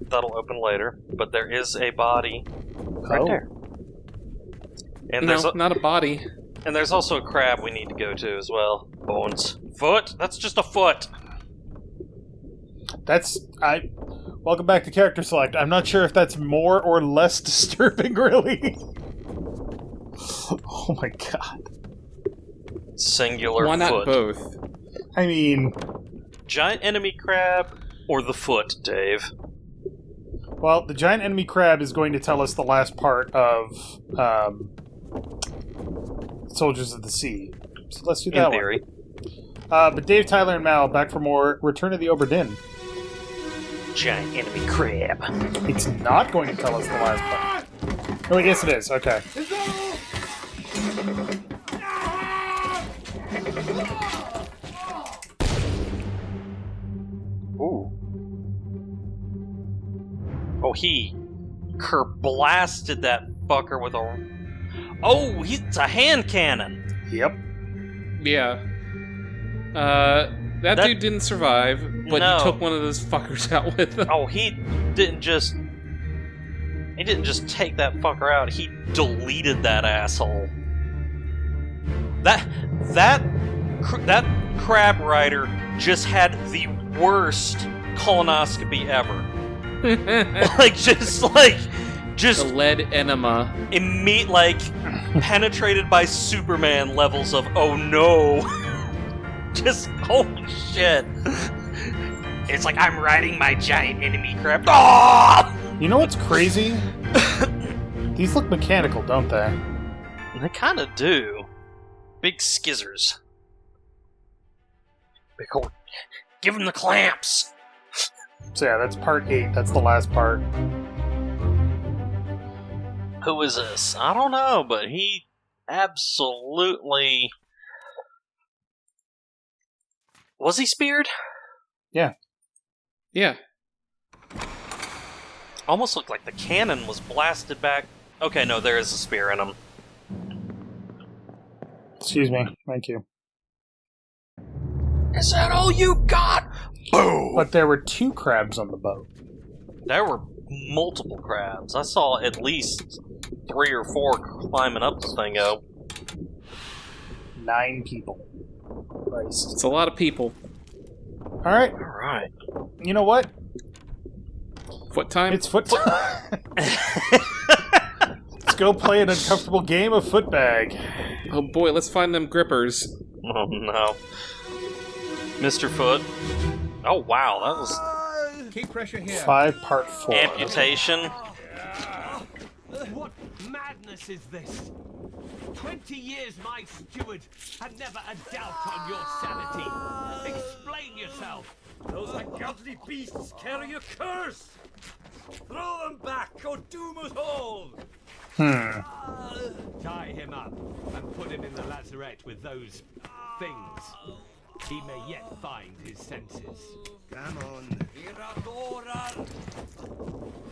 that'll open later. But there is a body right there. And No, not a body. And there's also a crab we need to go to as well. Bones. Foot? That's just a foot. Welcome back to Character Select. I'm not sure if that's more or less disturbing, really. Oh my god. Singular Why not foot. both? I mean... Giant enemy crab or the foot, Dave? Well, the giant enemy crab is going to tell us the last part of Soldiers of the Sea. So let's do that In theory. one. But Dave, Tyler, and Mal back for more Return of the Obra Dinn. Giant enemy crab. It's not going to tell us the last part. Oh, I guess it is. Okay. Ooh. Oh, he kerblasted that fucker with a... Oh, it's a hand cannon! Yep. Yeah. That dude didn't survive, but No. he took one of those fuckers out with him. Oh, he didn't just take that fucker out, he deleted that asshole. That crab rider just had the worst colonoscopy ever. Just The lead enema. penetrated by Superman levels of oh no. Just holy shit. It's like I'm riding my giant enemy crab. Oh! You know what's crazy? These look mechanical, don't they? They kind of do. Big skizzers. Big old... Give him the clamps! So yeah, that's part 8. That's the last part. Who is this? I don't know, but he absolutely... Was he speared? Yeah. Yeah. Almost looked like the cannon was blasted back. Okay, no, there is a spear in him. Excuse me. Thank you. Is that all you got? Boom! But there were 2 crabs on the boat. There were multiple crabs. I saw at least 3 or 4 climbing up this thing. 9 people. Christ. It's a lot of people. Alright. Alright. You know what? Foot time? It's foot time. Let's go play an uncomfortable game of footbag. Oh boy, let's find them grippers. Oh no. Mr. Foot. Oh wow, that was Keep pressure here. 5 part 4. amputation. What madness is this? 20 years my steward, and never a doubt on your sanity. Explain yourself. Those ungodly beasts carry a curse. Throw them back or doom us all. Tie him up and put him in the lazarette with those things. He may yet find his senses. Come on.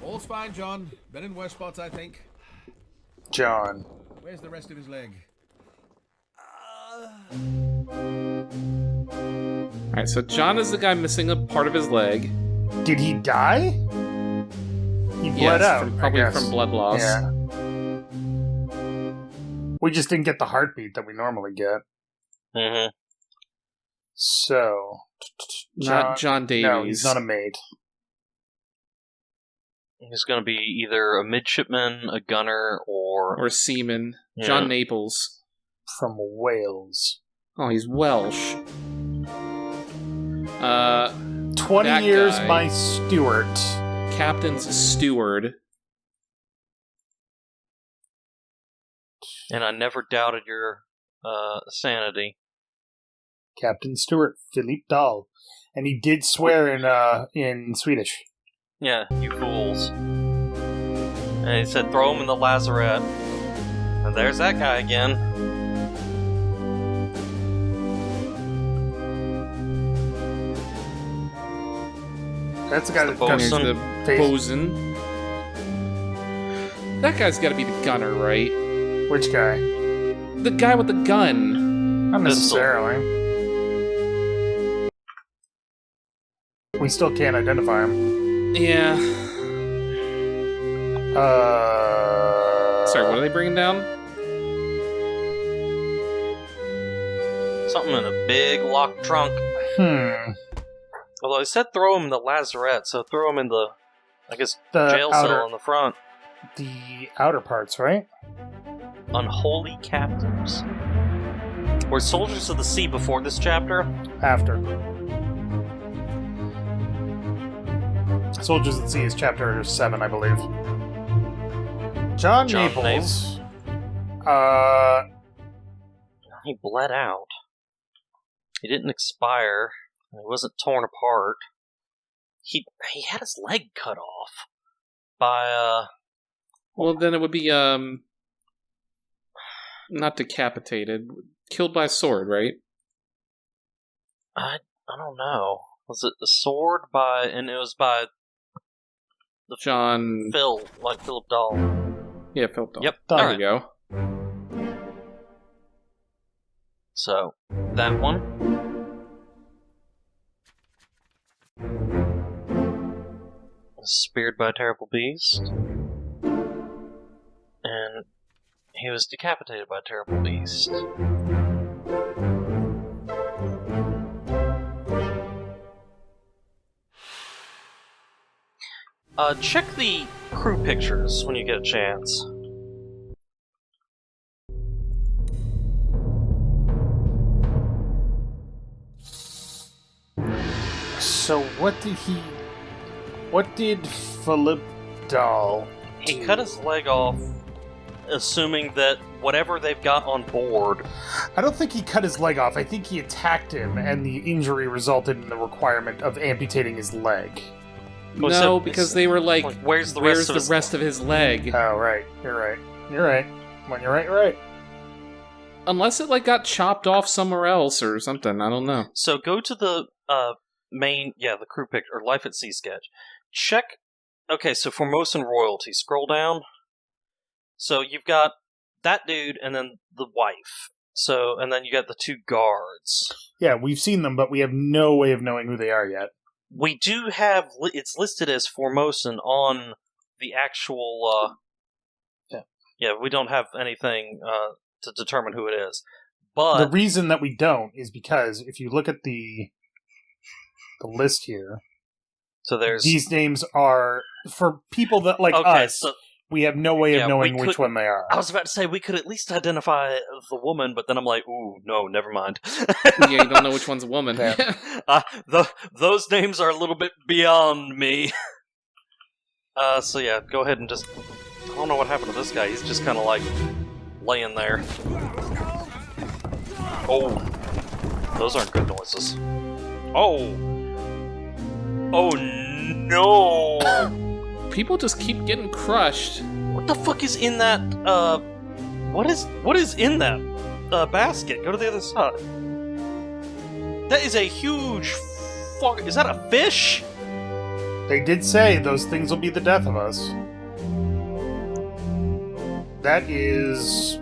All's fine, John. Been in worse spots, I think. John. Where's the rest of his leg? Alright, so John is the guy missing a part of his leg. Did he die? He bled Yes, out. probably I guess. from blood loss. Yeah. We just didn't get the heartbeat that we normally get. Mm-hmm. So... Not John Davies. No, he's not a mate. He's gonna be either a midshipman, a gunner, or Or seaman. Yeah. John Naples. From Wales. Oh, he's Welsh. 20 That years guy. my steward. Captain's steward. and I never doubted your sanity. Captain Stewart, Philippe Dahl. And he did swear in Swedish. Yeah, you fools. And he said, throw him in the lazarette. And there's that guy again. That's the guy That's that the comes Here's bosun. the face. bosun. That guy's got to be the gunner, right? Which guy? The guy with the gun. Not Pistol. necessarily. We still can't identify him. Yeah. Sorry, what are they bringing down? Something in a big locked trunk. Although I said throw him in the lazarette, so throw him in the, I guess, The jail cell in the front. The outer parts, right? Unholy captives. Were soldiers of the sea before this chapter? After. Soldiers at Sea is chapter 7, I believe. John Naples. He bled out. He didn't expire. He wasn't torn apart. He had his leg cut off by Well, then it would be not decapitated, killed by a sword, right? I don't know. Was it the sword by? And it was by the John Philip Dahl. Yeah, Philip Dahl. Yep. There All we right. go. So that one. Speared by a terrible beast. And he was decapitated by a terrible beast. Check the crew pictures when you get a chance. So what did Philip Dahl He do? cut his leg off, assuming that whatever they've got on board. I don't think he cut his leg off. I think he attacked him, and the injury resulted in the requirement of amputating his leg. Well, No, so because it's they were like, where's the where's rest of the his... rest of his leg? Oh, right. You're right. You're right. When you're right, you're right. Unless it like got chopped off somewhere else or something. I don't know. So go to the the crew picture, or Life at Sea sketch. Check, okay, so Formosan royalty, scroll down. So you've got that dude and then the wife. So, and then you got the two guards. Yeah, we've seen them, but we have no way of knowing who they are yet. We do have, it's listed as Formosan on the actual, yeah, we don't have anything to determine who it is. But The reason that we don't is because if you look at the list here, so there's these names are for people that like okay, us. so We have no way Yeah, of knowing we which could- one they are. I was about to say we could at least identify the woman, but then I'm like, ooh, no, never mind. Yeah, you don't know which one's a woman. Yeah. Those names are a little bit beyond me. So yeah, go ahead and just. I don't know what happened to this guy. He's just kind of like laying there. Oh, those aren't good noises. Oh no! People just keep getting crushed. What the fuck is in that? What is in that basket? Go to the other side. That is a huge. Fuck. Is that a fish? They did say those things will be the death of us. That is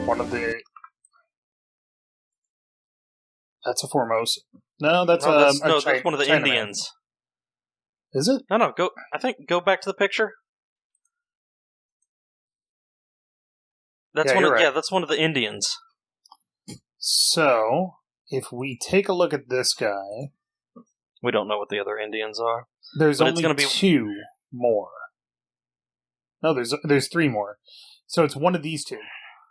one of the. That's a Formosan. No, that's that's China, one of the Chinaman. Indians. Is it? No, go. I think go back to the picture. That's Yeah, one. you're right. Yeah, that's one of the Indians. So, if we take a look at this guy, We don't know what the other Indians are. there's But it's only gonna be- 2 more. No, there's 3 more. So it's one of these 2.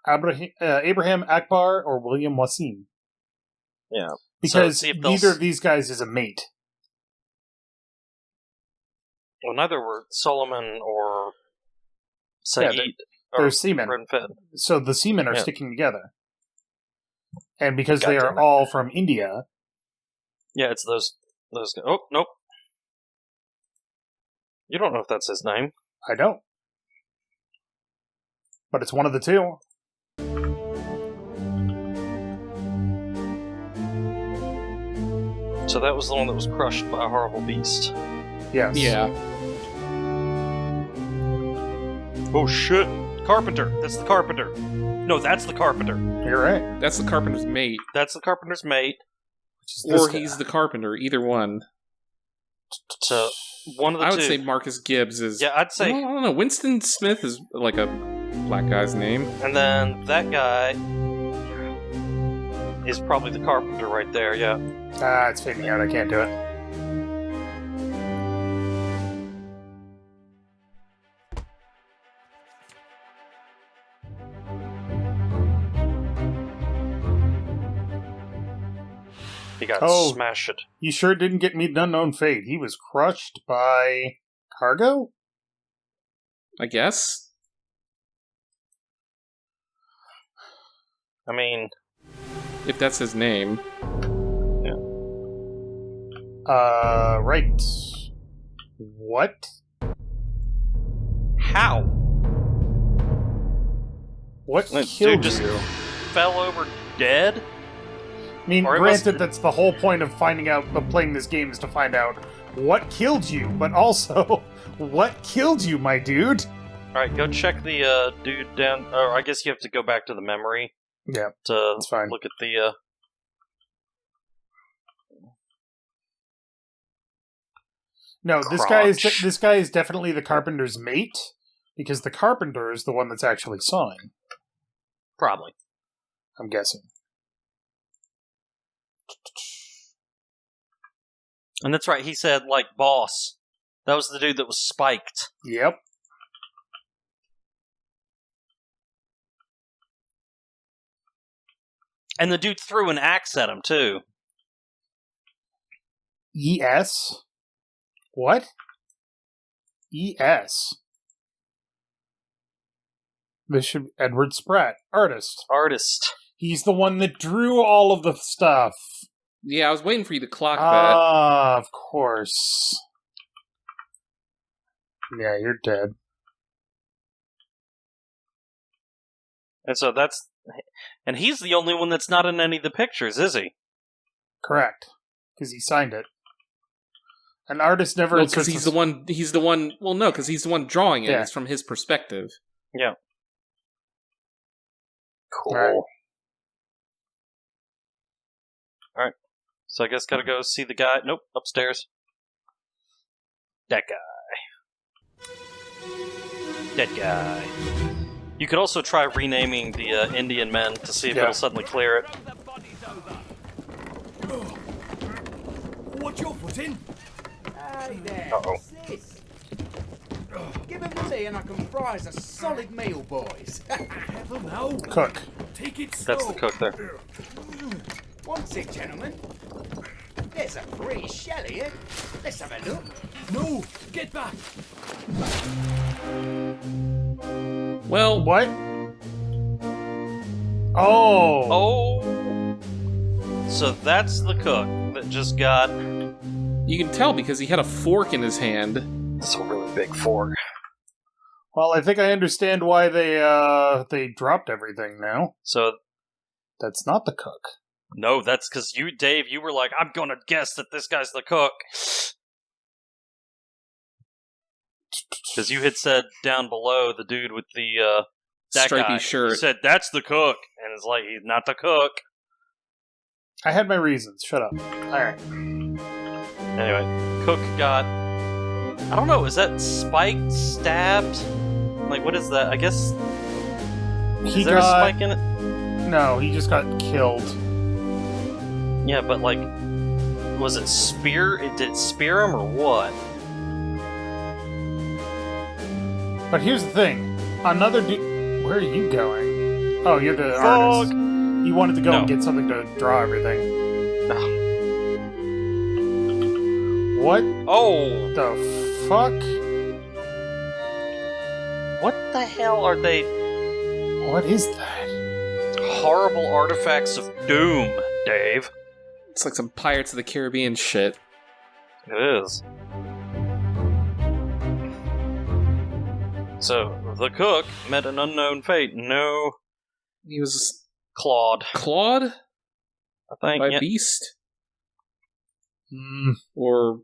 Abraham Akbar or William Wasim. Yeah. Because see if they'll neither of these guys is a mate. Well, neither were Solomon or Yeah, Saeed. they're or seamen. Red Fed. So the seamen are Yeah. sticking together. And because they are Goddammit. all from India, Yeah, it's those guys. Oh nope. You don't know if that's his name. I don't. But it's one of the 2. So that was the one that was crushed by a horrible beast. Yes. Yeah. Oh shit! Carpenter. That's the carpenter. No, that's the carpenter. You're right. That's the carpenter's mate. That's the carpenter's mate. Which is this Or guy. he's the carpenter, either one. So one of the I two. would say Marcus Gibbs is. Yeah, I'd say. I don't know. Winston Smith is like a black guy's name. And then that guy is probably the carpenter right there, yeah. It's fading out. I can't do it. He got smashed. You sure didn't get Meet an Unknown Fate. He was crushed by cargo? I guess. I mean... If that's his name. Yeah. Right. What? How? What That killed dude just you? fell over dead? I mean, Or it granted, must- that's the whole point of playing this game is to find out what killed you, but also, what killed you, my dude? Alright, go check the dude down... Or I guess you have to go back to the memory Yeah, to that's fine. look at the... No, Crotch. this guy is definitely the carpenter's mate, because the carpenter is the one that's actually sawing, Probably. I'm guessing. And that's right, he said, like, boss. That was the dude that was spiked. Yep. And the dude threw an axe at him, too. ES? What? ES. Bishop Edward Spratt, artist. Artist. He's the one that drew all of the stuff. Yeah, I was waiting for you to clock that. Ah, of course. Yeah, you're dead. And so that's... And he's the only one that's not in any of the pictures, is he? Correct. Because he signed it. An artist never... Well, because he's the one... Well, no, because he's the one drawing it. Yeah. It's from his perspective. Yeah. Cool. Right. Alright. So I guess gotta go see the guy. Nope, upstairs. That guy. That guy. You could also try renaming the Indian men to see if Yeah. it'll suddenly clear it. Throw the bodies over. What's your foot in? Hey there, Uh-oh. what's this? Give him to me and I can fry us a solid meal, boys. Careful now. Cook. Take it slow. That's the cook there. What's it, gentlemen? There's a pretty shell here. Let's have a look. No, get back. Well, What? Oh. Oh! So that's the cook that just got... you can tell because he had a fork in his hand. It's a really big fork. Well, I think I understand why they dropped everything now. So, That's not the cook. no, that's because you, Dave, you were like, I'm gonna guess that this guy's the cook. Because you had said down below, the dude with the, that Stripy guy, shirt. you said, that's the cook. And it's like, he's not the cook. I had my reasons. Shut up. Alright. Anyway, cook got... I don't know, is that spiked, stabbed? Like, what is that? I guess... He is there a got... spike in it? No, he just got killed. Yeah, but like... Was it spear? Did it spear him or what? But here's the thing. Another dude... Where are you going? Oh, you're the Fuck. artist. You wanted to go No. and get something to draw everything. What Oh! the fuck? What the hell are they? What is that? Horrible artifacts of doom, Dave. It's like some Pirates of the Caribbean shit. It is. So, the cook met an unknown fate. No He was Claude, clawed I think. by Yeah. a beast? Hmm. Or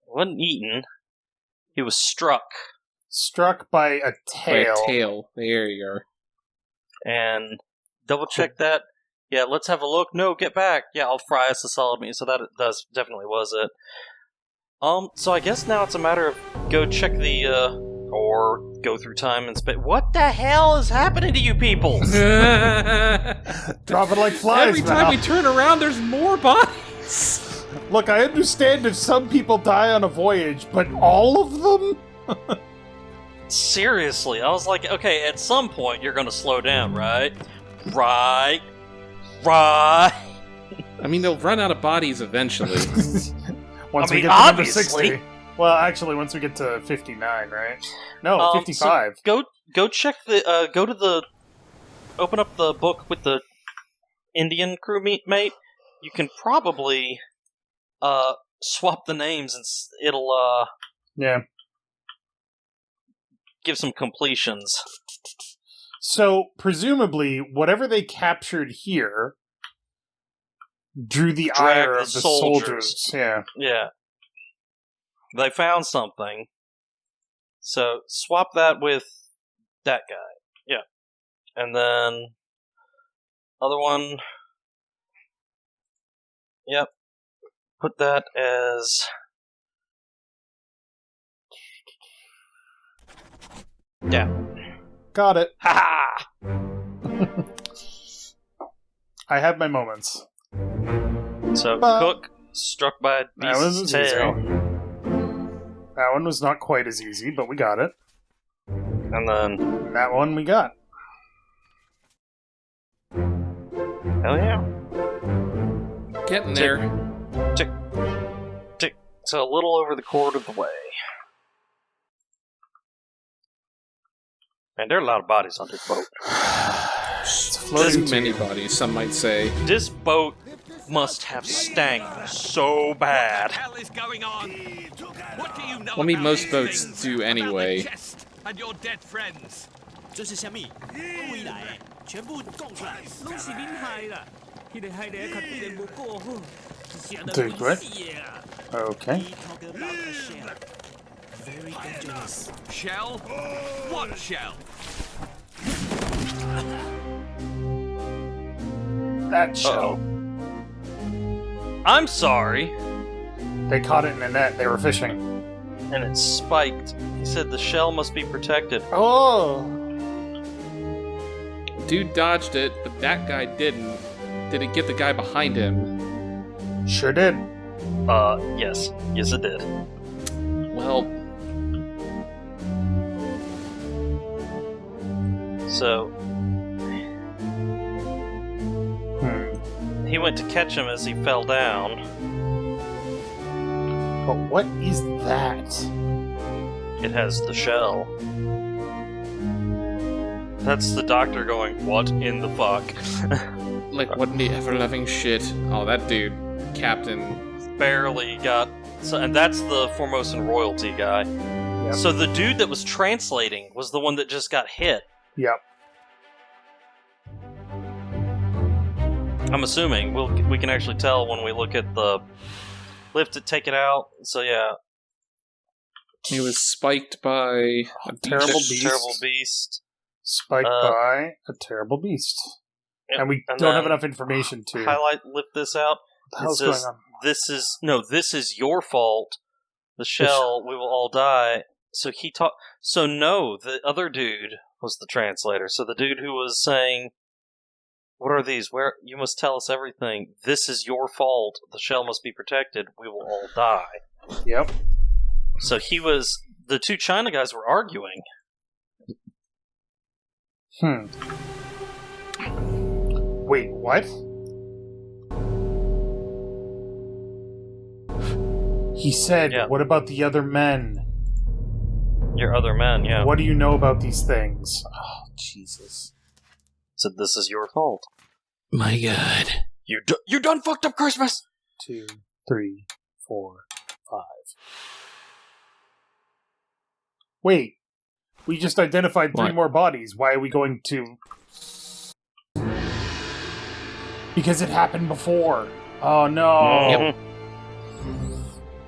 Wasn't eaten. He was struck. Struck by a by tail. a tail. There you are. And double check that. Yeah, let's have a look. No, get back. Yeah, I'll fry us a solid meat. So that definitely was it. So I guess now it's a matter of go check the, or go through time and spit. What the hell is happening to you people? Dropping like flies. Every time we turn around, there's more bodies. Look, I understand if some people die on a voyage, but all of them? Seriously, I was like, okay, at some point you're gonna slow down, right? Right. I mean, they'll run out of bodies eventually. Once I we mean, get to number obviously. 60. Well, actually, once we get to 59, right? No, 55. So go check the, open up the book with the Indian crewmate. You can probably, swap the names and it'll, Yeah. give some completions. So, presumably, whatever they captured here drew the Drag ire the of the soldiers. soldiers. Yeah. Yeah. They found something. So, swap that with that guy. Yeah. And then, other one. Yep. Put that as... Yeah. Got it. Ha I have my moments. So, But- Cook struck by a That was beast's easy. tail. That one was not quite as easy, but we got it. And then, That one we got. hell yeah. Getting there. Tick. So, a little over the quarter of the way. Man, there are a lot of bodies on this boat. It's floating Too many tube. bodies, some might say. This boat must have stank so bad. What the hell is going on? What do you know Well, I mean, about most these boats things? do About anyway. the chest and your dead friends. 这是虾米？不回来，全部供出来。拢是恁害啦！迄个害得较对人无过好，吓得 Take what? 死啊！ Okay. He talk about a shell. Very dangerous. Shell? What shell? That shell. I'm sorry. They caught it in a net. They were fishing. And it's spiked. He said the shell must be protected. Oh! Dude dodged it, but that guy didn't. Did it get the guy behind him? Sure did. Yes. Yes, it did. Well, So, he went to catch him as he fell down. But what is that? It has the shell. That's the doctor going, what in the fuck? like, what in the ever-loving shit? Oh, that dude, Captain. Barely got... So, and that's the Formosan royalty guy. Yep. So the dude that was translating was the one that just got hit. Yep. I'm assuming. We can actually tell when we look at the lift it, take it out. So yeah, He was spiked by a Terrible beast. beast. terrible beast. Spiked by a terrible beast. Yep. And we And don't have then enough information to... Highlight, lift this out. What the hell's It going says, on? This is your fault. The shell, we will all die. So he taught. So no, the other dude was the translator. So the dude who was saying, "What are these? Where you must tell us everything. This is your fault. The shell must be protected. We will all die." Yep. So he was. The two China guys were arguing. Wait, what? He said, Yeah. what about the other men? Your other men, yeah. What do you know about these things? Oh, Jesus. Said this is your fault. My God. You done fucked up Christmas. 2, 3, 4, 5. Wait. We just identified 3 What? more bodies. Why are we going to... Because it happened before. Oh, no. Yep.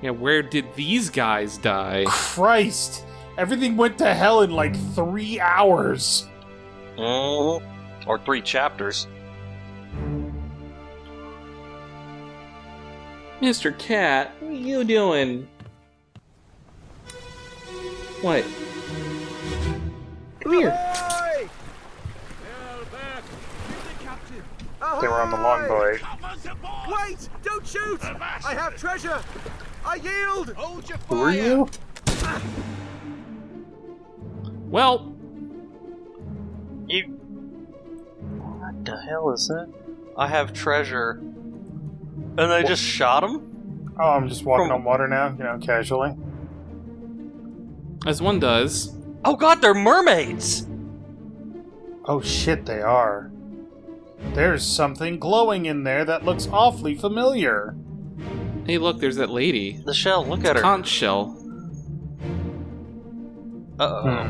Yeah, where did these guys die? Christ. Everything went to hell in like 3 hours. Or 3 chapters. Mr. Cat, what are you doing? What? Come here. They were on the longboat. Wait! Don't shoot! I have treasure! I yield! Hold your Who are you? Well, You. What the hell is that? I have treasure. And they just shot him? Oh, I'm just walking on water now, casually. as one does. Oh god, they're mermaids! Oh shit, they are. There's something glowing in there that looks awfully familiar. Hey, look, there's that lady. The shell, look at her. Conch shell. Uh-oh.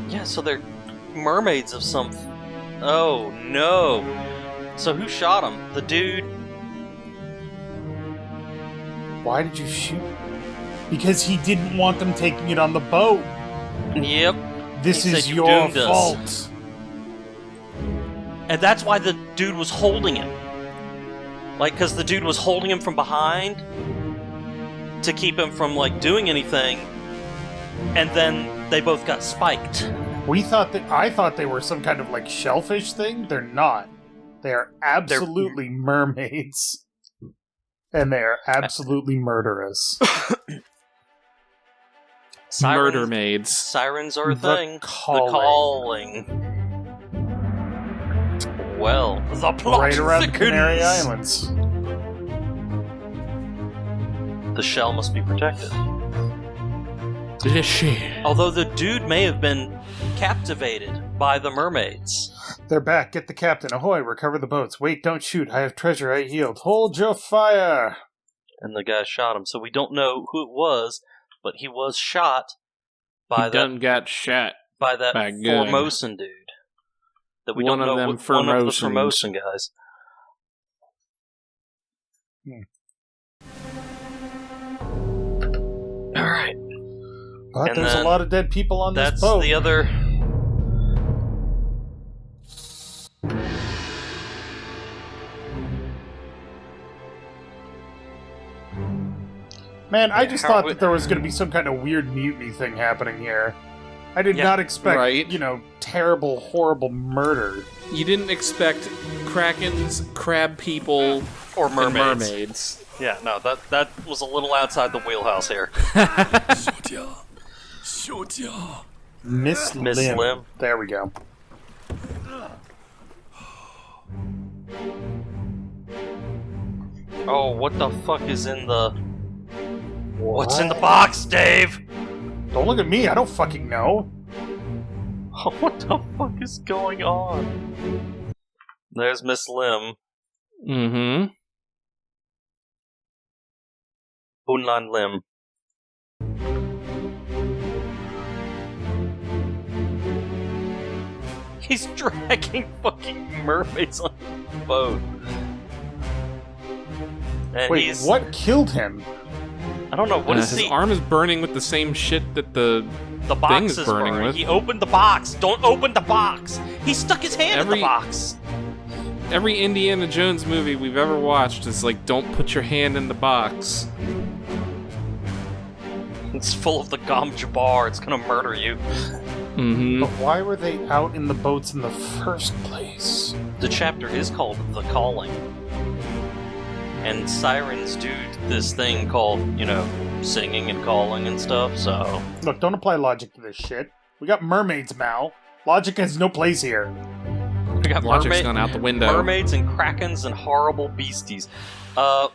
Yeah, so they're mermaids of some... Oh, no. So who shot him? The dude? Why did you shoot? Because he didn't want them taking it on the boat. Yep. This He is said, "You your doomed us." fault. And that's why the dude was holding him. Like, because the dude was holding him from behind to keep him from, like, doing anything. And then they both got spiked. I thought they were some kind of, like, shellfish thing. They're not. They are absolutely mermaids. And they are absolutely murderous. Murder maids. Sirens are a thing. The Calling. Well, the plot Right around the thickens. Canary Islands. The shell must be protected. Is she? Although the dude may have been captivated by the mermaids. They're back. Get the captain. Ahoy, recover the boats. Wait, don't shoot. I have treasure. I yield. Hold your fire. And the guy shot him. So we don't know who it was, but he was shot by got shot. by that by good. Formosan dude. That we One don't of know them what, one of the Formosans. Formosan guys. Alright. But And there's a then lot of dead people on this That's boat. the other... Man, I just how thought would- that there was going to be some kind of weird mutiny thing happening here. I did Yeah, not expect, right. terrible, horrible murder. You didn't expect krakens, crab people, Or and mermaids. mermaids. Yeah, no, that was a little outside the wheelhouse here. Miss Miss Lim. Lim. There we go. Oh, what the fuck is in the... What's in the box, Dave? Don't look at me. I don't fucking know. What the fuck is going on? There's Miss Lim. Mm-hmm. Bunlan Lim. He's dragging fucking mermaids on the boat. And Wait, he's... what killed him? I don't know, what is his he... arm is burning with the same shit that the The box thing's is burning burning. with. He opened the box. Don't open the box. He stuck his hand in the box. Every Indiana Jones movie we've ever watched is like, don't put your hand in the box. It's full of the Gom Jabbar. It's gonna murder you. Mm-hmm. But why were they out in the boats in the first place? The chapter is called The Calling. And sirens do this thing called, singing and calling and stuff, so... Look, don't apply logic to this shit. We got mermaids, Mal. Logic has no place here. We got Logic's gone out the window. mermaids and krakens and horrible beasties. How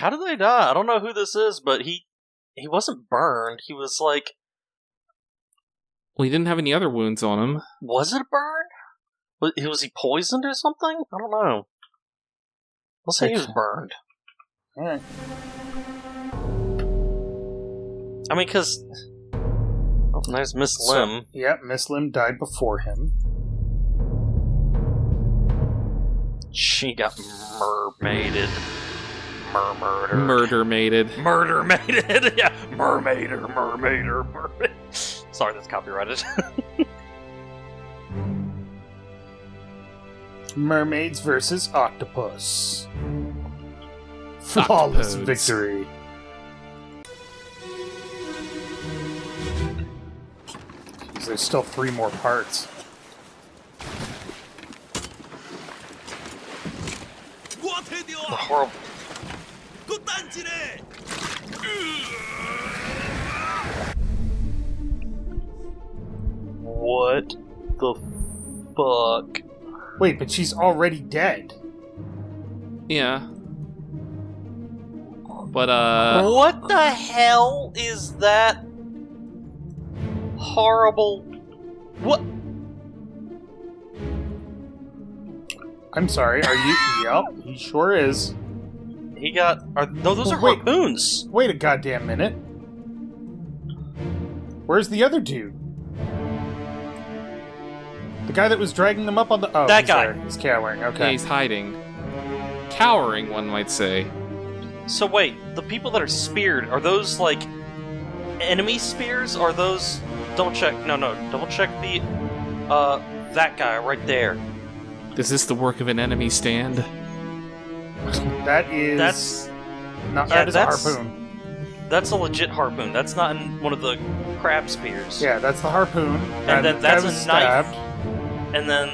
did they die? I don't know who this is, but he wasn't burned. He was like... Well, he didn't have any other wounds on him. Was it a burn? Was he poisoned or something? I don't know. We'll say he was burned. Alright. I mean, because... Oh, there's Miss Lim. Yeah, Miss Lim died before him. She got mermaided. Murdered. Murder-mated. Murder-mated. Yeah, mermaid. Sorry, that's copyrighted. Mermaids versus octopus. Flawless Octopodes. victory. there's still 3 more parts. The horrible. What the fuck? Wait, but she's already dead. Yeah. But, What the hell is that horrible... What? I'm sorry, are you... Yep, he sure is. He got... No, those are Wait. harpoons. Wait a goddamn minute. Where's the other dude? The guy that was dragging them up on the... Oh, That he's guy. there. He's cowering, yeah, okay. he's hiding. Cowering, one might say. So wait, the people that are speared, are those, like, enemy spears? Are those... Double check. No, double check the... that guy right there. Is this the work of an enemy stand? That is... That's... Not, yeah, that is a that's- harpoon. That's a legit harpoon. That's not in one of the crab spears. Yeah, that's the harpoon. And then the that's guy a was knife. stabbed. And then...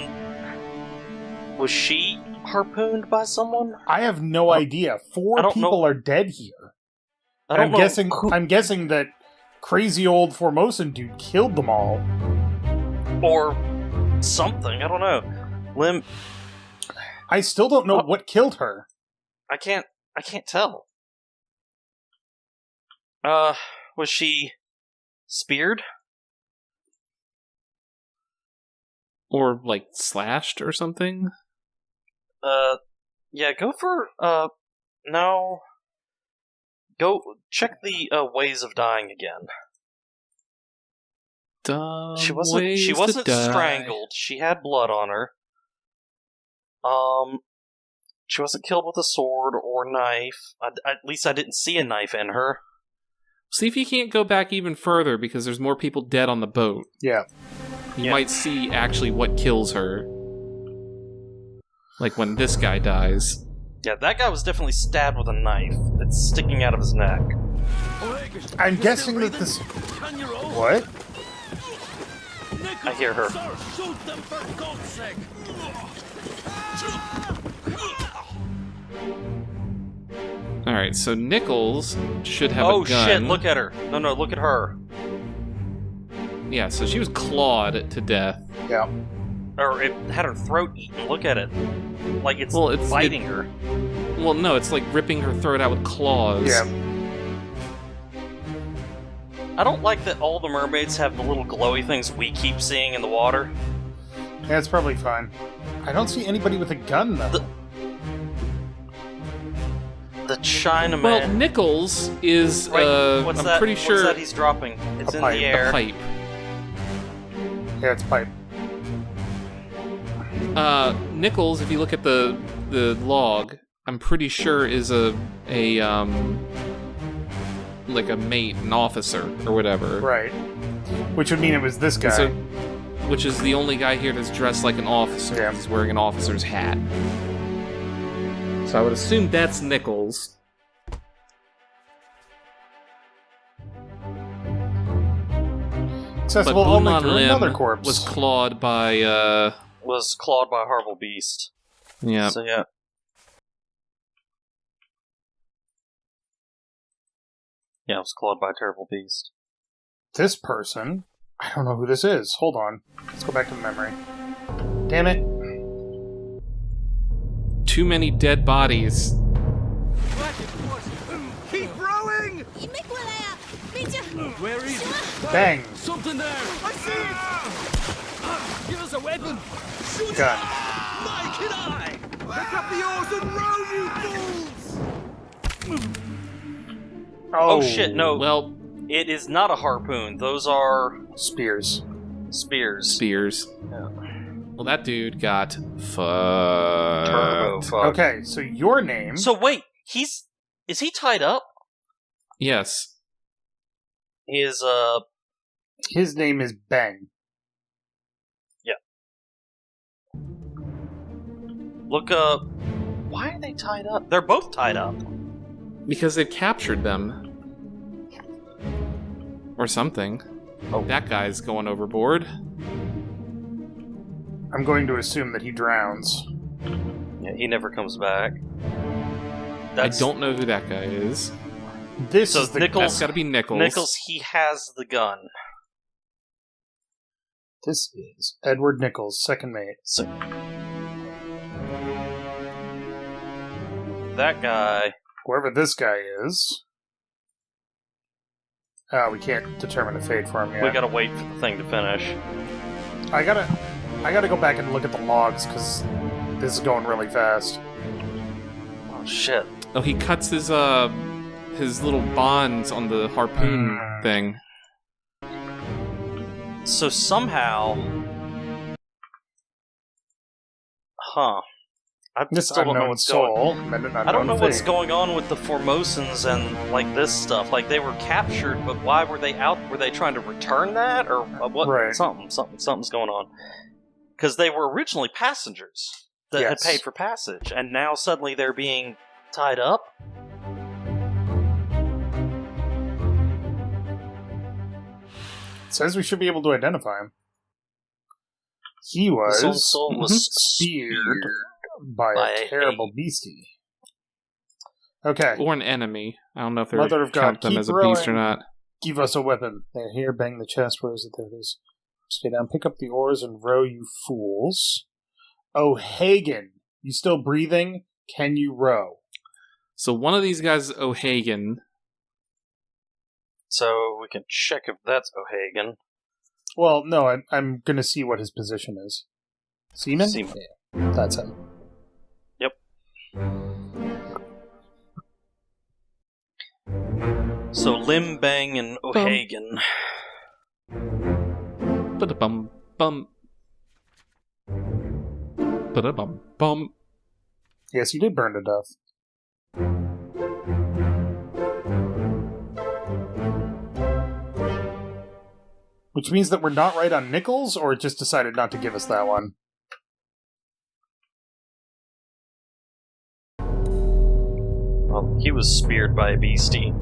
Was she harpooned by someone? I have no idea. 4 I don't people know. are dead here. I don't I'm know guessing. who- I'm guessing that crazy old Formosan dude killed them all. Or something. I don't know. Lim... I still don't know what killed her. I can't tell. Was she speared? Or, like, slashed or something? Yeah, go for, no. Go, check the, ways of dying again. She wasn't strangled. She had blood on her. She wasn't killed with a sword or knife. At least I didn't see a knife in her. See if you can't go back even further, because there's more people dead on the boat. Yeah. You might see actually what kills her. Like when this guy dies. Yeah, that guy was definitely stabbed with a knife. It's sticking out of his neck. I'm guessing that this. What? I hear her. Shoot them for God's sake! Alright, so Nichols should have Oh a gun. shit, look at her. No, look at her. Yeah, so she was clawed to death. Yeah. Or it had her throat eaten. Look at it. Like it's, Well, it's- biting her. Well, no, it's like ripping her throat out with claws. Yeah. I don't like that all the mermaids have the little glowy things we keep seeing in the water. Yeah, it's probably fine. I don't see anybody with a gun though. The Chinaman. Well, Nichols is, Wait, what's I'm that? pretty What's sure... that he's dropping? It's A in pipe. the A air. pipe. Yeah, it's pipe. Nichols, if you look at the log, I'm pretty sure is a like a mate, an officer, or whatever. Right. Which would mean it was this guy. So, which is the only guy here that's dressed like an officer. Yeah. He's wearing an officer's hat. So I would assume that's Nichols. But Accessible only Buman through another Lim corpse. was clawed by, Was clawed by a horrible beast. yeah. So yeah. Yeah, it was clawed by a terrible beast. This person. I don't know who this is. Hold on. Let's go back to the memory. Damn it. Too many dead bodies. Keep rowing! Where is it? Bang. Something there! I see it! Give us a weapon! Shoot Gun. my kid eye! Pick up the oars and row, you fools! Oh shit, no. Well, It is not a harpoon. Those are Spears. spears. Spears. Yeah. Well, that dude got fucked. Turbo fuck. Okay, so your name. So wait, is he tied up? Yes. He is His name is Ben. look why are they tied up? They're both tied up. Because they captured them. Or something. Oh, that guy's going overboard. I'm going to assume that he drowns. Yeah, he never comes back. I don't know who that guy is. This is Nichols. That's got to be Nichols. Nichols, he has the gun. This is Edward Nichols, second mate. So, that guy. Whoever this guy is. We can't determine a fate for him yet. We gotta wait for the thing to finish. I gotta go back and look at the logs because this is going really fast. Oh shit! Oh, he cuts his little bonds on the harpoon thing. So somehow, I This don't know unknown what's soul. going. I don't know what's going on with the Formosans and like this stuff. Like they were captured, but why were they out? Were they trying to return that, or what? Right. Something's going on. Because they were originally passengers that had paid for passage, and now suddenly they're being tied up. Says we should be able to identify him. He was speared by a terrible beastie. Okay. Or an enemy. I don't know if they Mother of God, count them keep as a beast or rowing. not. Give us a weapon. They're here, bang the chest. Where is it? There it is. Stay down, pick up the oars, and row, you fools. Oh, Hagen, you still breathing? Can you row? So one of these guys is O'Hagan. So we can check if that's O'Hagan. Well, no, I'm going to see what his position is. Seaman? Seaman. Yeah, that's him. Yep. So Lim, Bang, and O'Hagan. Ba-da-bum, bum. Ba-da-bum, bum. Yes, you did burn to death. Which means that we're not right on Nichols, or it just decided not to give us that one? Well, he was speared by a beastie.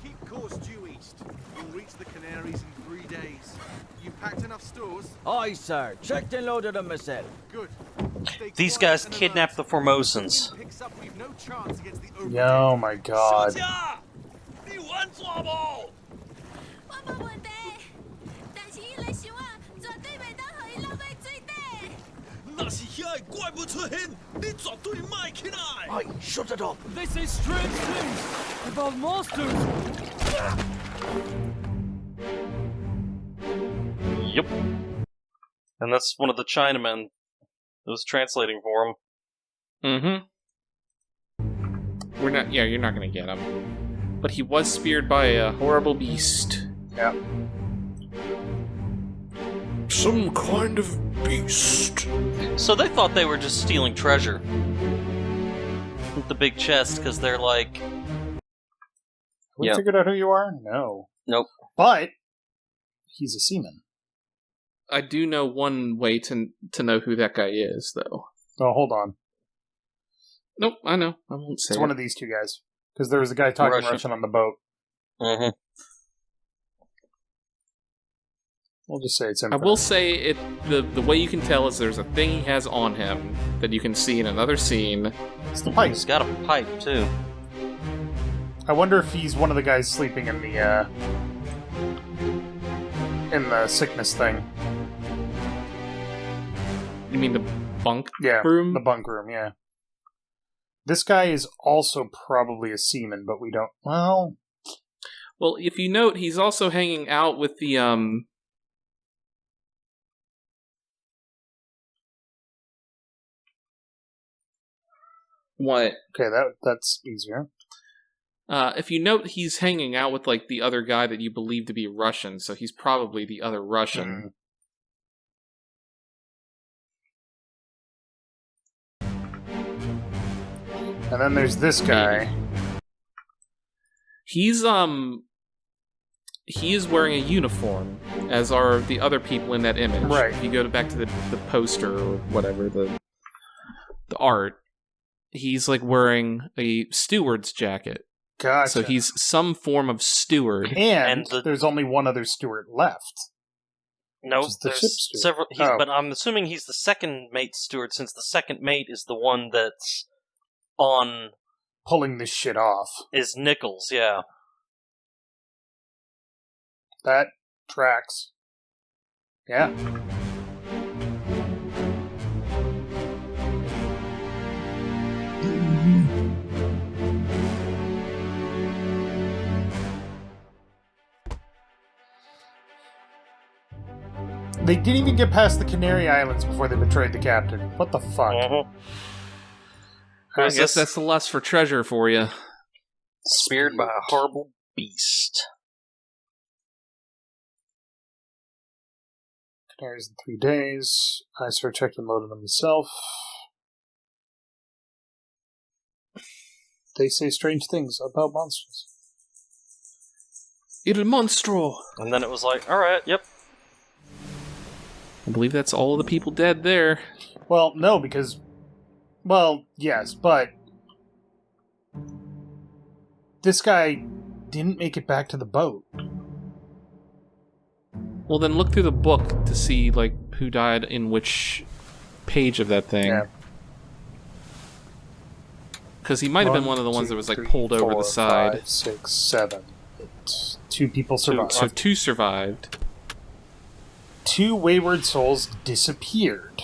Keep course due east. You'll reach the Canaries in 3 days. You packed enough stores? Aye, sir. Checked and loaded them myself. Good. Stay These quiet guys and kidnapped the alert. Formosans. Wind picks up, we've no chance against the Obra Dinn. Oh my god. 你玩抓冇？我冇问题，但是伊来想啊，绝对袂当互伊落去水底。那是遐个怪物出现，你绝对卖起来。 Aye, shut it up. They say strange things about monsters. Yep. And that's one of the Chinamen that was translating for him. Mm-hmm. We're not. Yeah, you're not gonna get him. But he was speared by a horrible beast. Yeah. Some kind of beast. So they thought they were just stealing treasure with the big chest because they're like, We Yep. figured out who you are? No. nope. But he's a seaman. I do know one way to know who that guy is, though. Oh, hold on. Nope, I know. I won't say It's it. one of these two guys. Because there was a guy talking Russian on the boat. Mm-hmm. We'll just say it's him. I for will now. say it. The way you can tell is there's a thing he has on him that you can see in another scene. It's the pipe. He's got a pipe too. I wonder if he's one of the guys sleeping in the sickness thing. You mean the bunk Yeah, room? the bunk room, yeah. This guy is also probably a seaman, but we don't... Well... Well, if you note, he's also hanging out with the What? Okay, that's easier. If you note, he's hanging out with like the other guy that you believe to be Russian, so he's probably the other Russian. And then there's this guy. He's he is wearing a uniform, as are the other people in that image. Right. If you go back to the poster or whatever, the art, he's like wearing a steward's jacket. Gotcha. So he's some form of steward. And there's only one other steward left. No, which is the ship there's steward. several. Oh. But I'm assuming he's the second mate steward, since the second mate is the one that's on Pulling this shit off. is Nichols. Yeah. That tracks. Yeah. They didn't even get past the Canary Islands before they betrayed the captain. What the fuck? I guess that's the lust for treasure for you. Speared by a horrible beast. Canaries in 3 days. I sort of checked and loaded them myself. They say strange things about monsters. Il monstro. And then it was like, alright, yep. I believe that's all of the people dead there. Well, no, because... Well, yes, but... This guy didn't make it back to the boat. Well, then look through the book to see, like, who died in which page of that thing. Yeah. Because he might have been one of the ones that was, like, pulled over the side. 5, 6, 7. 2 people survived. So 2 survived. 2 wayward souls disappeared.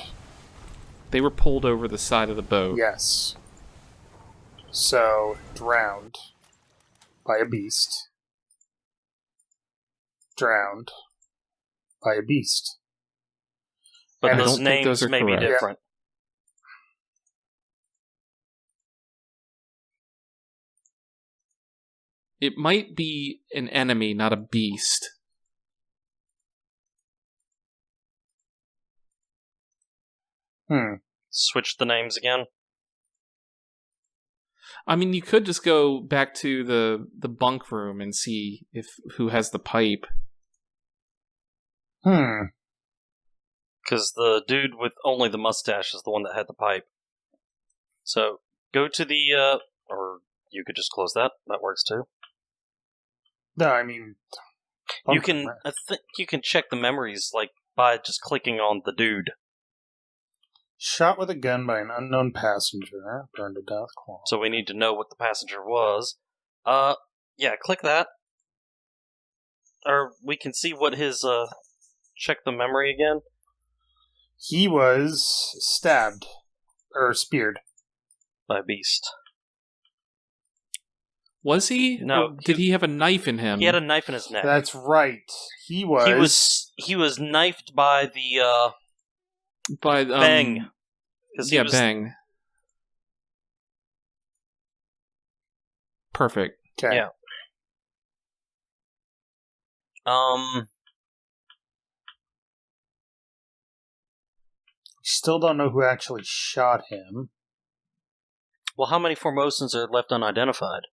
They were pulled over the side of the boat. Yes. So, drowned by a beast. Drowned by a beast. But And those I don't think those names are may be correct. different. It might be an enemy, not a beast. Switch the names again. I mean, you could just go back to the bunk room and see if who has the pipe. Because the dude with only the mustache is the one that had the pipe. So, go to the, or you could just close that. That works too. No, I mean... You can, I think you can check the memories, like, by just clicking on the dude. Shot with a gun by an unknown passenger. Burned to death. Claw. So we need to know what the passenger was. Yeah, click that. Or we can see what his, check the memory again. He was stabbed. Or speared. By a beast. Was he? No. Or did he have a knife in him? He had a knife in his neck. That's right. He was... He was knifed by the, by Bang. Yeah, Bang. Perfect. Okay. Yeah. Still don't know who actually shot him. Well, how many Formosans are left unidentified?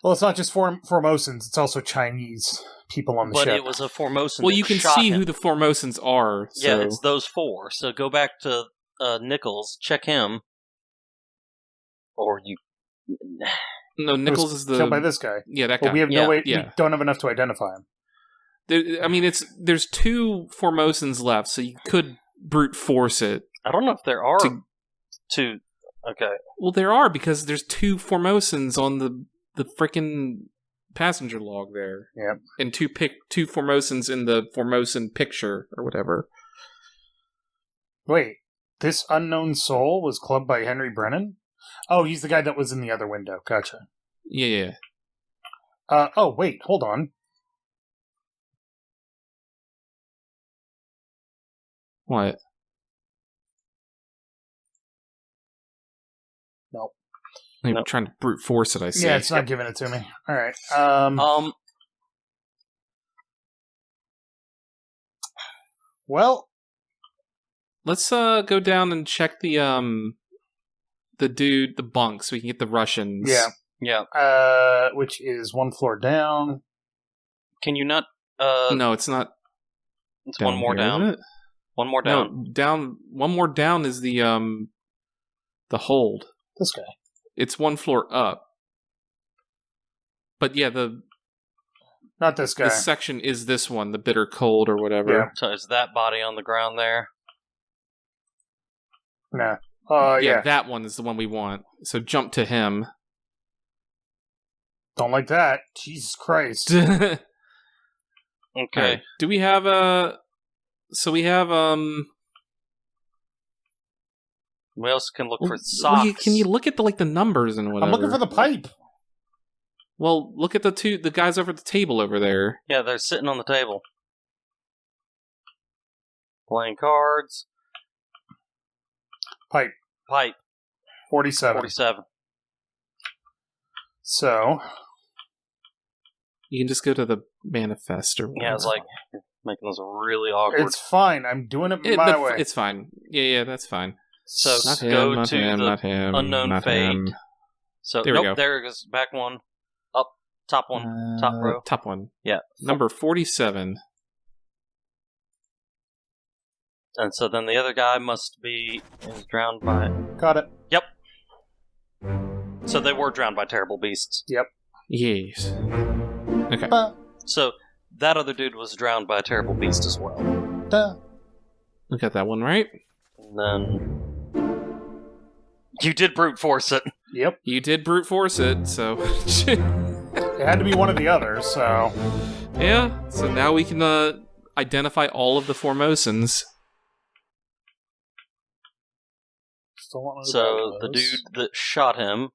Well, it's not just Formosans, it's also Chinese people on the But ship. it was a Formosan. Well, that you can shot see him. who the Formosans are. So. Yeah, it's those 4. So go back to Nichols, check him. Or you... No, Nichols is the... killed by this guy. Yeah, that But guy. we have no way... Yeah. We don't have enough to identify him. I mean, there's 2 Formosans left, so you could brute force it. I don't know if there are two... Okay. Well, there are, because there's 2 Formosans on the frickin' passenger log there. Yep. And 2 Formosans in the Formosan picture, or whatever. Wait, this unknown soul was clubbed by Henry Brennan? Oh, he's the guy that was in the other window. Gotcha. Yeah. Oh, wait, hold on. What? Nope. I'm trying to brute force it, I see. Yeah, it's not giving it to me. Alright. Well, let's go down and check the bunk so we can get the Russians. Yeah. Which is 1 floor down. Can you not... no, it's not. It's one more down. Is it? One more down. No, down. One more down is the hold. This guy. It's 1 floor up. But yeah, Not this guy. this section is this one, the bitter cold or whatever. Yeah. So is that body on the ground there? Nah. Yeah. That one is the one we want. So jump to him. Don't like that. Jesus Christ. Okay. Right. Do we have So we have We also can look for socks. Can you look at the numbers and whatever? I'm looking for the pipe. Well, look at the guys over at the table over there. Yeah, they're sitting on the table. Playing cards. Pipe. 47. 47. So, You can just go to the manifest or whatever. Yeah, it's like making this really awkward. it's fine. I'm doing it my way. It's fine. Yeah, that's fine. So Not him, go not to him, the not him, unknown not fate. him. So There we go. there it goes. Back one. Up. Top one. Top row. Top one. Yeah. Number 47. And so then the other guy must be is drowned by. Got it. Yep. So they were drowned by terrible beasts. Yep. Yes. Okay. So that other dude was drowned by a terrible beast as well. We got that one right. And then you did brute force it. Yep. You did brute force it, so It had to be one of the others, so... yeah. So now we can identify all of the Formosans. Still don't know who So that the was. dude that shot him.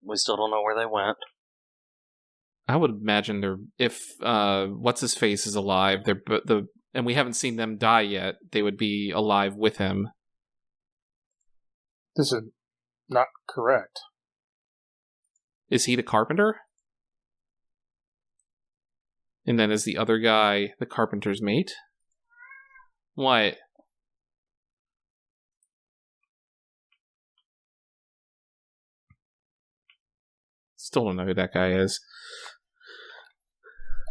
We still don't know where they went. I would imagine if what's his face is alive, and we haven't seen them die yet, they would be alive with him. This is not correct. Is he the carpenter? And then is the other guy the carpenter's mate? What? Still don't know who that guy is.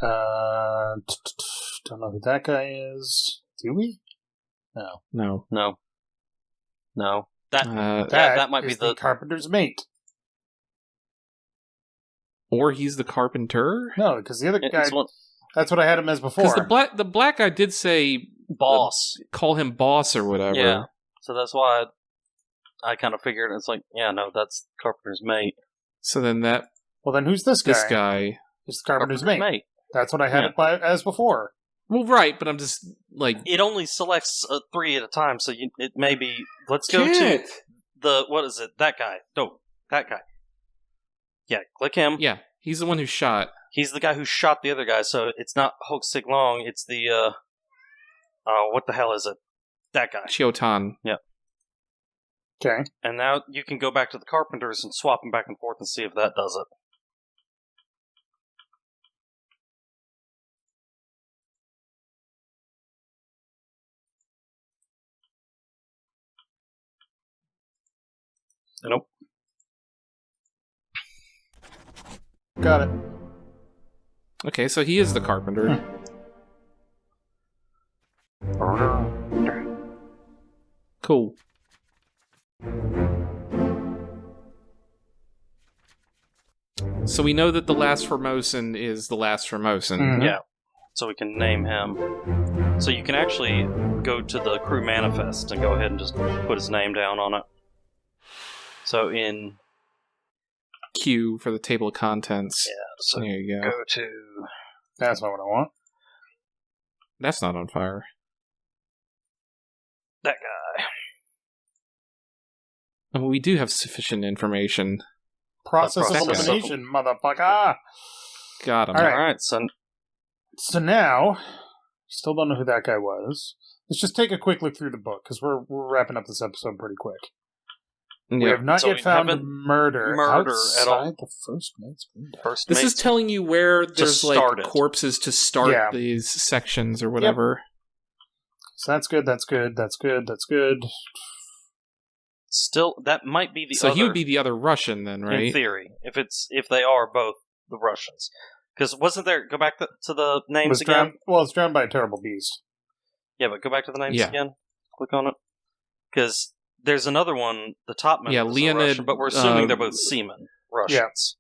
Don't know who that guy is. Do we? No. No. No. That That might be is the carpenter's mate. Or he's the carpenter? No, because the other guy... it's one, That's what I had him as before. Because the black guy did say... boss. Call him boss or whatever. Yeah. So that's why I kind of figured it's like, yeah, no, that's Carpenter's mate. So then that... Well, then who's this guy? This guy... Is the carpenter's mate. That's what I had Yeah. it as before. Well, right, but I'm just, like... It only selects 3 at a time, so it may be... Let's go to the... What is it? That guy. No, that guy. Yeah, click him. Yeah, he's the one who shot. He's the guy who shot the other guy, so it's not Hook Sig Long, it's the, what the hell is it? That guy. Chiotan. Yeah. Okay. And now you can go back to the Carpenters and swap them back and forth and see if that does it. Nope. Got it. Okay, so he is the carpenter. Cool. So we know that the last Formosan is the last Formosan. Mhm. Yeah. So we can name him. So you can actually go to the crew manifest and go ahead and just put his name down on it. So in... Q for the table of contents. Yeah, so there you go. go to... That's not what I want. That's not on fire. that guy. I mean, we do have sufficient information. Process of Process. elimination, motherfucker. Got him. All right. Alright, so... So now, still don't know who that guy was. Let's just take a quick look through the book, because we're wrapping up this episode pretty quick. We Yep. have not So yet we found haven't murder murder at all. outside the first mate's window. First This mate. is telling you where there's like start it. corpses to start Yeah. these sections or whatever. So that's good, that's good, that's good, that's good. Still, that might be the So other... he would be the other Russian then, in right? theory, if they are both the Russians. Because wasn't there... Go back to the names again. It's drowned by a terrible beast. Yeah, but go back to the names Yeah. again. Click on it. Because there's another one, the top man. Yeah, was Leonid, a Russian, but we're assuming they're both seamen Russians.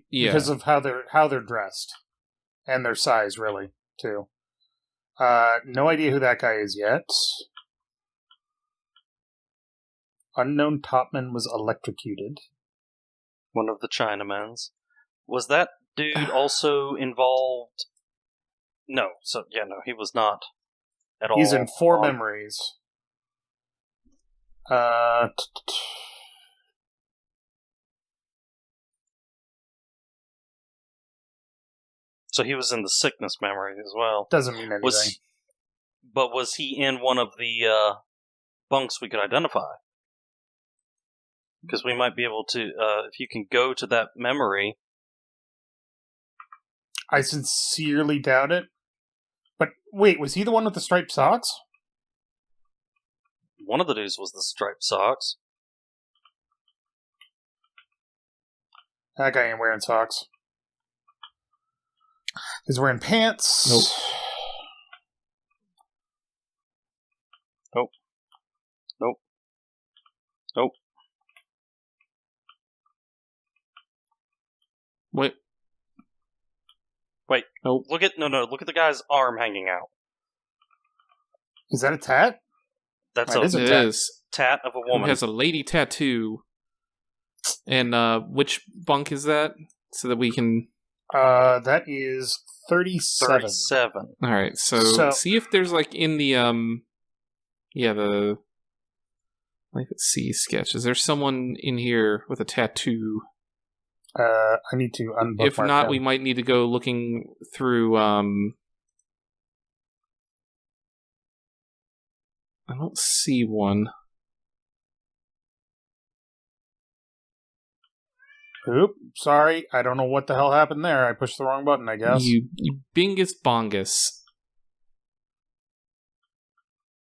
Because of how they're dressed and their size, really, too. No idea who that guy is yet. Unknown topman was electrocuted. One of the Chinamen's. Was that dude also involved? No. So no, he was not at all. He's in 4 memories. So he was in the sickness memory as well. Doesn't mean anything. But was he in one of the bunks we could identify? Because we might be able to, if you can go to that memory. I sincerely doubt it. But wait, was he the one with the striped socks? One of the dudes was the striped socks. That guy ain't wearing socks. He's wearing pants. Nope. Wait. Nope. Look at the guy's arm hanging out. Is that a tat? That's It is a tat. Tat of a woman. It has a lady tattoo. And which bunk is that? So that we can... That is 37. 37. Alright, so see if there's like in the the Life at Sea sketch. Is there someone in here with a tattoo? I need to unbookmark. If not, we might need to go looking through I don't see one. Oop, sorry. I don't know what the hell happened there. I pushed the wrong button, I guess. You bingus bongus.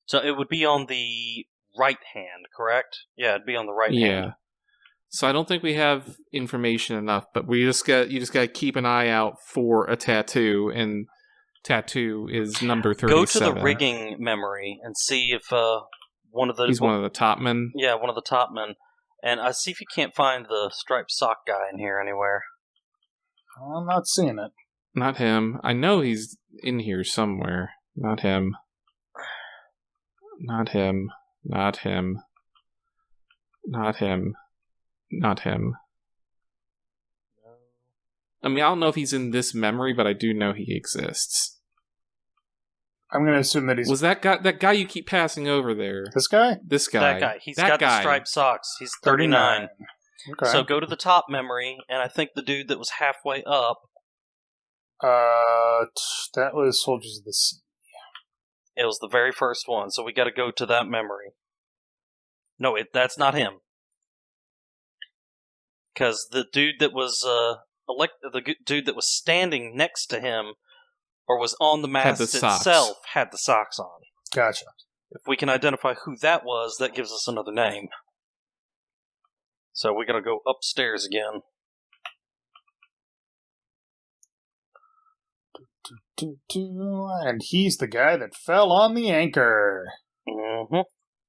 So it would be on the right hand, correct? Yeah, it'd be on the right hand. Yeah. So I don't think we have information enough, but you just got to keep an eye out for a tattoo, and tattoo is number 37. Go to the rigging memory and see if one of the... He's one of the top men? Yeah, one of the top men. And see if you can't find the striped sock guy in here anywhere. I'm not seeing it. Not him. I know he's in here somewhere. Not him. Not him. Not him. Not him. Not him. I mean, I don't know if he's in this memory, but I do know he exists. I'm going to assume that he's... Was that guy you keep passing over there? This guy? This guy. That guy. He's got the striped socks. He's 39. Okay. So go to the top memory, and I think the dude that was halfway up... that was Soldiers of the Sea. It was the very first one, so we got to go to that memory. No, that's not him. Because the dude that was the dude that was standing next to him, or was on the mast itself, had the socks on. Gotcha. If we can identify who that was, that gives us another name. So we got to go upstairs again. And he's the guy that fell on the anchor. Mm-hmm.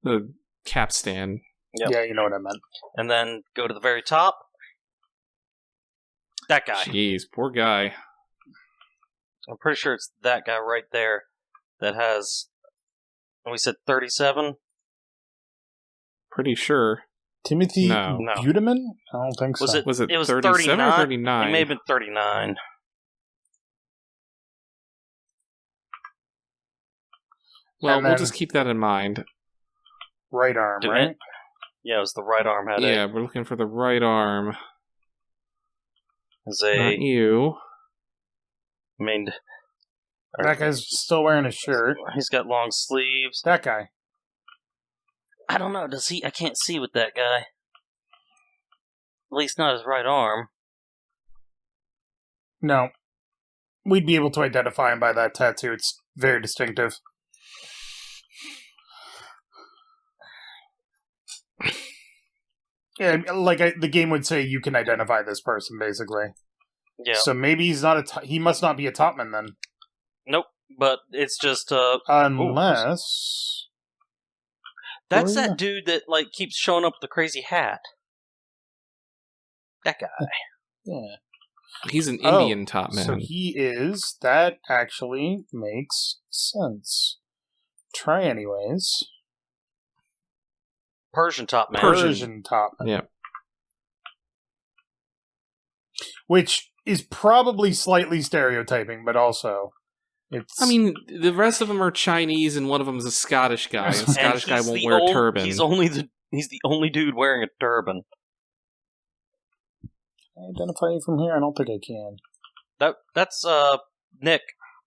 The capstan. Yep. Yeah, you know what I meant. And then go to the very top. That guy. Jeez, poor guy. I'm pretty sure it's that guy right there that has... We said 37? Pretty sure. Timothy No. Buteman? I don't think so. Was it it was 37 or 39? It may have been 39. Well, we'll just keep that in mind. Right arm, right? Yeah, it was the right arm headache. Yeah, we're looking for the right arm. Not you. I mean... That guy's still wearing a shirt. He's got long sleeves. That guy. I don't know, does he... I can't see with that guy. At least not his right arm. No. We'd be able to identify him by that tattoo. It's very distinctive. Yeah, like the game would say, you can identify this person, basically. Yeah. So maybe he's not he must not be a topman then. Nope. But it's just unless That's that dude that like keeps showing up with the crazy hat. That guy. Yeah. He's an Indian top man. So he is. That actually makes sense. Try anyways. Persian top man. Persian top man. Yeah. Which is probably slightly stereotyping, but also it's... I mean, the rest of them are Chinese, and one of them is a Scottish guy. And a Scottish guy won't wear a turban. He's the only dude wearing a turban. Can I identify you from here? I don't think I can. That's Nick.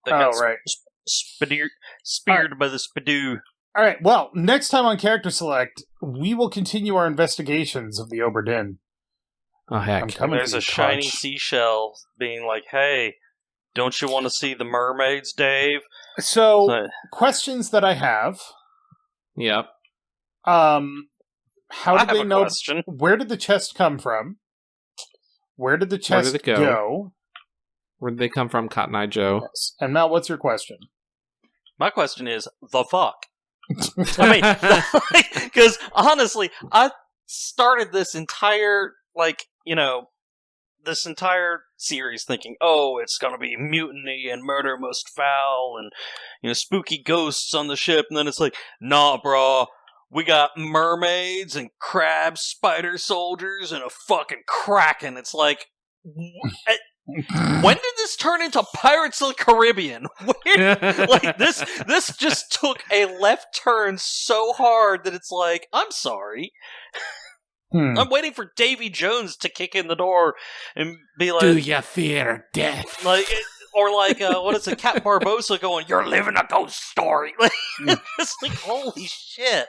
That got right. Speared by the Spidoo. All right. Well, next time on Character Select, we will continue our investigations of the Obra Dinn. Oh heck! I'm coming. There's a shiny seashell being like, "Hey, don't you want to see the mermaids, Dave?" So, questions that I have. Yep. How did they know? Question. Where did the chest come from? Where did the chest go? Where did they come from, Cotton Eye Joe? Yes. And now, what's your question? My question is, the fuck? I mean, because honestly, I started this entire, this entire series thinking, oh, it's going to be mutiny and murder most foul and, spooky ghosts on the ship. And then it's like, nah, bro. We got mermaids and crab spider soldiers and a fucking kraken. It's like, when did this turn into Pirates of the Caribbean? This just took a left turn so hard that it's like, I'm sorry. I'm waiting for Davy Jones to kick in the door and be like, "Do you fear death?" What is it? Cat Barbosa going, "You're living a ghost story." It's like, holy shit.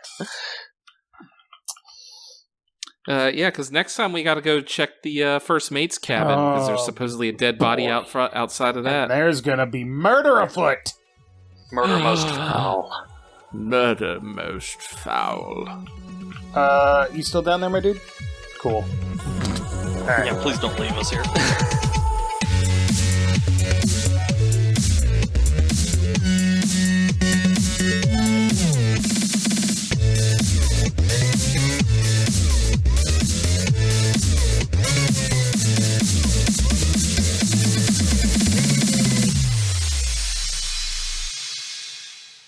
Yeah, because next time we got to go check the first mate's cabin because there's supposedly a dead body outside of that. And there's gonna be murder afoot. Murder most foul. Murder most foul. You still down there, my dude? Cool. Right. Yeah, please don't leave us here.